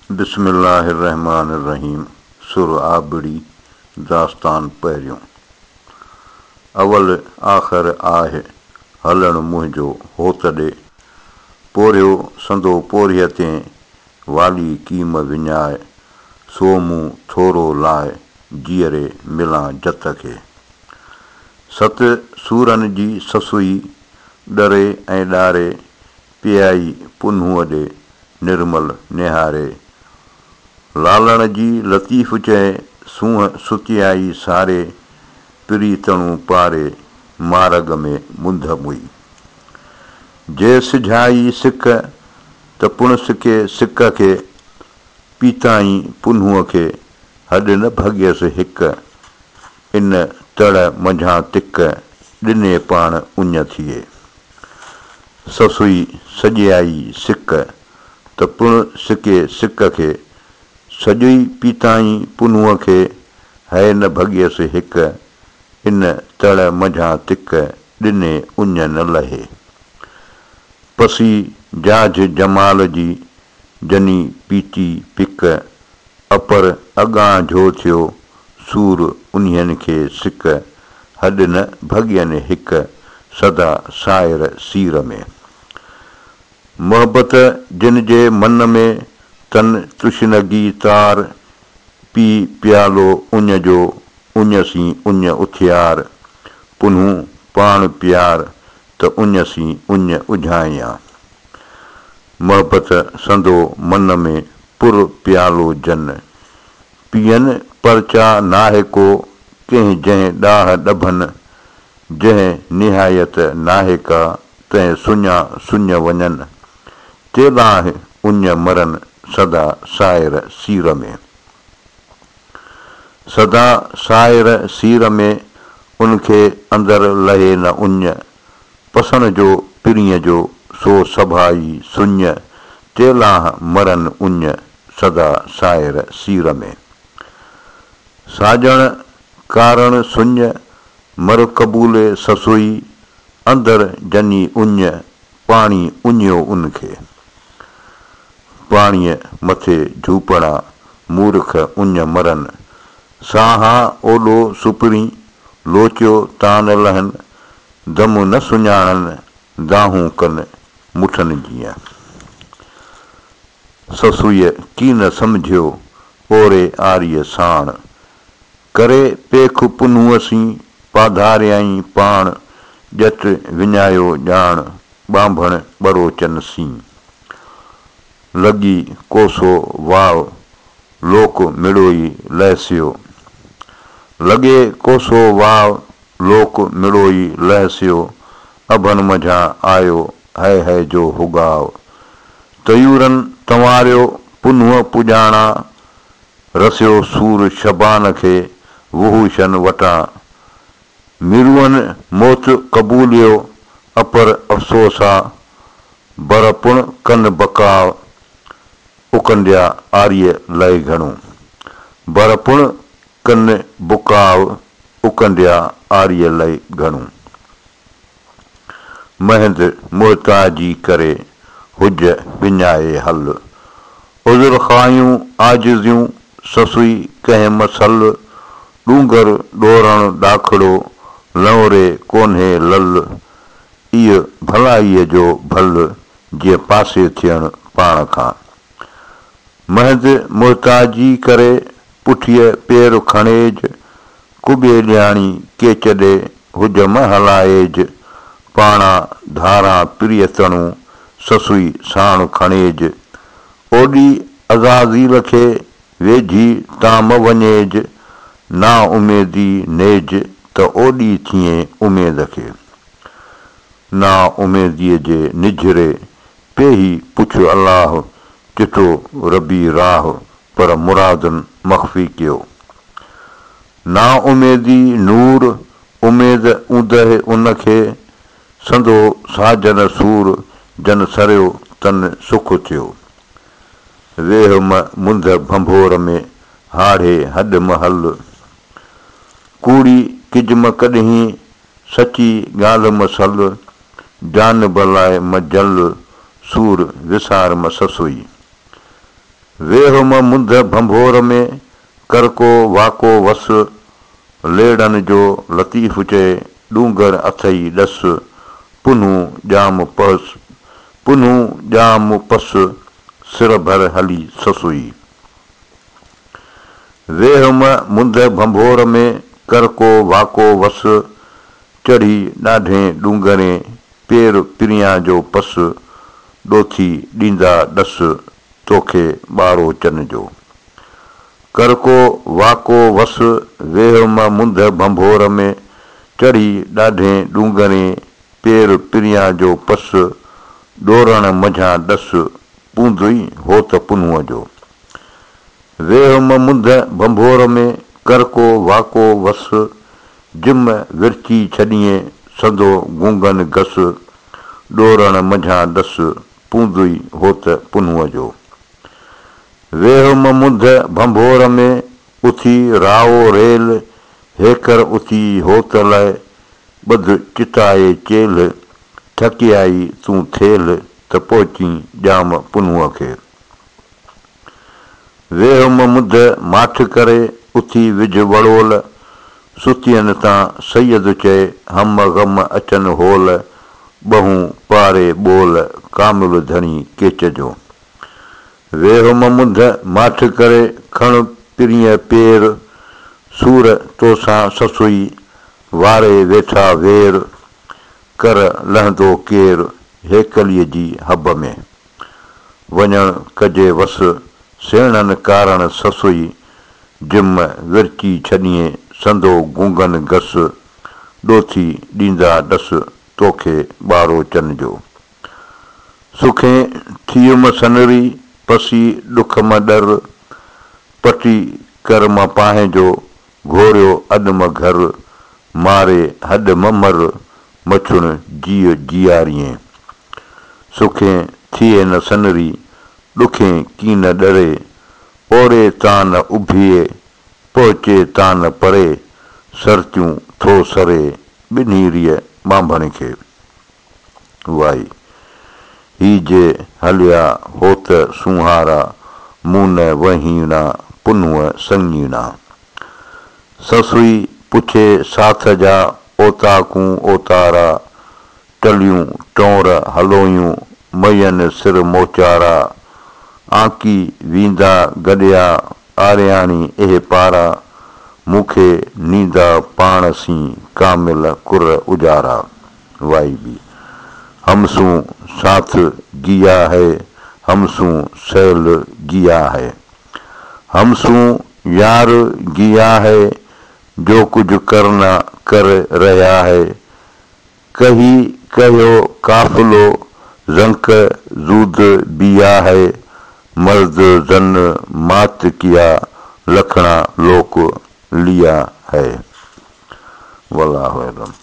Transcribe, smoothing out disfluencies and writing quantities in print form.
बिस्मिल्लाहिर्रहमानिर्रहीम। सुर आबड़ी दास्तान पहिरियों। अवल आख़िर आहे हलण मुंहिंजो हो तॾे, पोरियो संदो पोरीअ ते वाली कीम विञाए, सो मूं थोरो लाइ जीअरे मिलां जत खे। सत सूरनि जी ससुई डरे ऐं ॾारे, पियाई पुन्हूअ ॾे निर्मल निहारे। लालण जी लतीफ़ चए, सूंहं सुतियाई सारे, प्रीतणू पारे मारग में मुंद मुई। जे सिझाई सिक त पुण सिके सिक खे, पीताई पुन्हूअ खे हॾ न भॻियसि हिक। इन तड़ मंझां तिक ॾिने पाण उञ थिए। ससुई सॼियाई सिक त पुण सिके सिक खे, सॼई पीताई पुन्हूअ खे है न भॻियसि हिक। इन तड़ मंझां तिक ॾिने उञ न लहे। पसी जाझ जमाल जी जनी पीती पिक, अपर अॻां झो थियो सूर उन्हनि खे सिक। हॾ न भॻियनि हिक सदा साइर सीर में। मोहबत जिन जे मन में तन तृष्णगी तार, पी प्यालो उञ जो उञ सी उञ उथियार। पुन्हू पाण प्यार त उञ सी उञ उझायां। मोहबत संदो मन में पुर प्यालो जन, पियन परचा नाहे को कंहिं जंहिं ॾाह ॾभनि। जंहिं निहायत नाहे का तंहिं सुञा सुञ वञनि। तेलाह उञ मरन सदा साइर सीर में। सदा साइर सीर में उनखे अंदर लहे न उञ। पसण जो पिरीअ जो सो सभाई सुञ। तेलाह मरन उञ सदा साइर सीर में। साजण कारण सुञ मर कबूले ससुई, अंदर जनी उञ पाणी उञियो उनखे। पाणीअ मथे झूपड़ा मूर्ख उञ मरन। साहा ओॾो सुपरी लोचियो तान लहन, दम न सुञाणन दाहूं कन मुठनि जीअं। ससुईअ की न सम्झियो ओरे आरीअ साण, करे पेख पुन्हूअ सी पाधारियाई पाण। ॼट विञायो ॼाण ॿांभण ॿरोचन सी, लॻी कोसो वाव लोक मिड़ोई लहसियो। लॻे कोसो वाव लोक मिड़ोई लहसियो, अभन मझां आयो है जो हुगाव। तयूरन तंवारियो पुन्हूअ पुॼाणा, रसियो सूर शबान खे वहूशन वटां। मिरुअन मौत कबूलियो अपर अफ़सोसा, बर पुण कन बकाव उकंडिया आरीअ लय घणो। बर पुण कन बुकाव उकंडिया आरीअ लय घणो। महंद मुहताजी करे हुज विञाए हल, उज़ुर खायूं आजिज़ियूं ससुई कंहिं मसल। ॾूंगर ॾोरण ॾाखड़ो लवरे कोन्हे लल, इह भलाईअ जो भल जीअं पासे थियण पाण खां। महंद मुहताजी करे पुठीअ पेर खणेज, कुॿे ॾियाणी केच ॾे हुज म हलाएज। पाणा धारा प्रियतणू ससुई साण खणेज, ओॾी अज़ाज़ील खे वेझी ताम वञेज। ना उमेदी नेज त ओॾी थिए उमेद खे। ना उमेदीअ जे निझरे पेही पुछ अलाह, चिठो रबी राह पर मुरादन मख़फ़ी कयो। ना उमेदी नूर उमेद ऊंदह उनखे, संदो साजन सूर जन सरियो तन सुख थियो। वेह मुंद भंभोर में हाड़े हॾ महल, कूड़ी किजम कॾहिं सची ॻाल्हि मसल। जान बलाए मजल सूर विसार म ससुई। वेहम मुंद भंभोर में कर को वाको वस लेड़न जो लतीफ़ चए डूंगर अथई डस पुनू जाम पस सिर भर हली ससुई। वेहम मुंद भंभोर में कर को वाको वस चढ़ी ॾाढे डूंगरे पेर पिरियां जो पस ॾोथी ॾींदा डस तोखे ॿारो चन जो। कर को वाको वस वेहम मुंद भंभोर में चढ़ी ॾाढे डूंगरे पेर पिरियां जो पस ॾोरण मझां डस पूंदुई हो त पुनूअ जो। वेहम मुंद भंभोर में कर को वाको वस जिम विरची छॾिए सदो गूंगन घस ॾोरण मझां डस पूंदुई हो त पुनूअ जो। वेहम मुंद भंभोर में उथी राओ रेल हेकर उथी होत लाइ ॿध चिताए चेल थकी आई तूं थेल त पहुची ॼाम पुनूअ खे। वेहम मुंद माठ करे उथी विझ वड़ोल सुतियनि तां सैयद चए हम ग़म अचनि होल ॿहूं पारे ॿोल कामिल धणी केच जो। वेहम मुंद माठ करे खण पिरीअ पेर सूर तोसां ससुई वारे वेठा वेर कर लहंदो केर हेकलीअ जी हब में वञण कजे वस सेणनि कारण ससुई जिम विरची छॾिए संदो गूंगन घस ॾोथी ॾींदा डस तोखे ॿारो चन जो। सुखे थियुम सनरी पसी ॾुख मां डर पटी कर मां पाहे जो घोरियो अॾम घर मारे हॾ ममर मछुण जीअ जियारीअ। सुखे थिए न सनरी ॾुखे कीन डरे ओड़े तान उभिए पहुचे तान परे सरतियूं थो सरे ॿिन्हीरीअ मांभण खे। वाई ही जे हलिया होत सुहारा मून वहीणा पुनूअ संगीणा। ससुई पुछे साथ जा ओताकूं ओतारा टलियूं टोर हलोयूं मयन सिर मोचारा आंकी वींदा गॾिया आरियाणी एह पारा मूंखे नींदा पाण सी कामिल कुर उजारा। वाई बी हमसूं साथ जिया है हमसूं सैल जिया है हमसूं यार जिया है जो कुछ करना कर रहा है कही कहो काफिलो रंक जूद बिया है मर्द जन मात किया लखना लोक लिया है। वल्लाहु अलम।